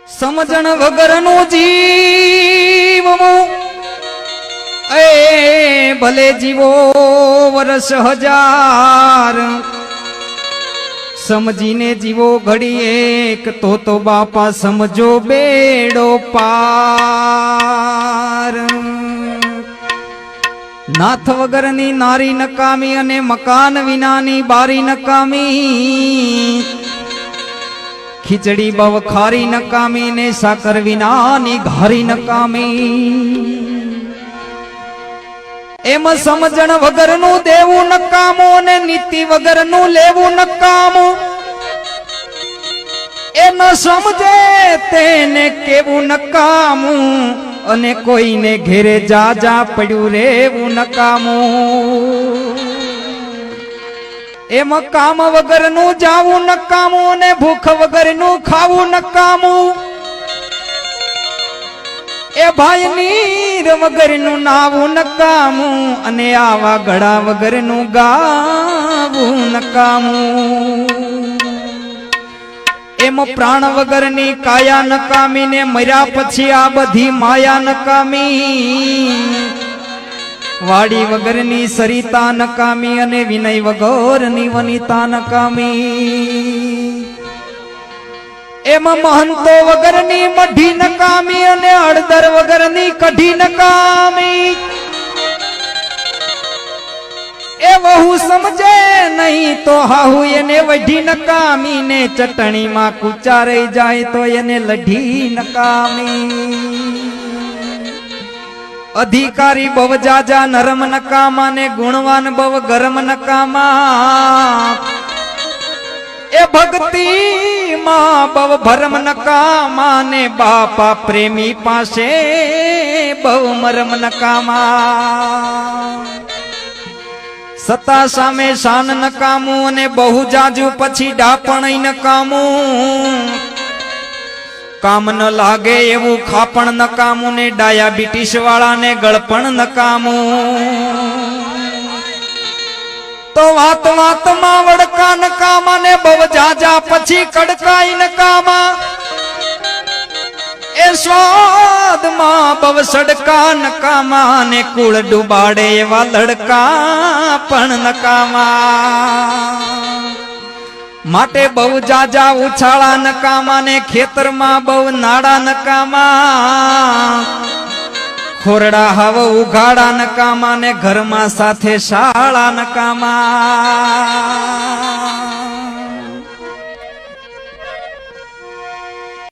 સમજણ વગરનું જીવવું એ ભલે જીવો વર્ષ હજાર, સમજીને જીવો ઘડી એક તો બાપા સમજો બેડો પાર। નાથ વગરની નારી નકામી અને મકાન વિનાની બારી નકામી, ખીચડી બવ ખારી નકામી ને સાકર વિનાની ઘારી નકામી। એમાં સમજણ વગરનું દેવું નકામું ને નીતિ વગરનું લેવું નકામું। એ ન સમજે તેને કેવું નકામું અને કોઈને ઘેરે જા જા પડ્યું રેવું નકામું। એમાં કામ વગરનું જાવું નકામું ને ભૂખ વગરનું ખાવું નકામું। એ ભાઈ નીર વગરનું નાવું નકામું અને આવા ગળા વગરનું ગાવું નકામું। એમાં પ્રાણ વગરની કાયા નકામી ને મર્યા પછી આ બધી માયા નકામી। વાડી વગરની સરિતા નકામી અને વિનય વગરની વનિતા નકામી। એમાં મહંતો વગરની મઢી નકામી અને હળદર વગરની કઢી નકામી। એ વહુ સમજે નહીં તો હાહુ એને વઢી નકામી ને ચટણીમાં કૂચા રહી જાય તો એને લઢી નકામી। અધિકારી બવ જાજા નરમ નકામા ને ગુણવાન બવ ગરમ નકામા। એ ભક્તિ માં બવ ભરમ નકામા ને બાપા પ્રેમી પાસે બવ મરમ નકામા। સત્તા સામે શાન નકામું અને બહુ જાજુ પછી ડાપણ નકામું। કામ ન લાગે એવું ખાપણ નકામું ને ડાયાબિટીસ વાળા ને ગળપણ નકામું। તો વાત વાતમાં વડકા નકામા ને બવ જાજા પછી કડકાઈ નકામા। એ સ્વાદમાં બવ સડકા નકામા ને કુળ ડુબાડે એવા લડકા પણ નકામા। માટે બહુ જાજા ઉછાળા નકામા ને ખેતરમાં બહુ નાડા નકામા। ખોરડા હવ ઉઘાડા નકામા ને ઘરમાં સાથે શાળા નકામા।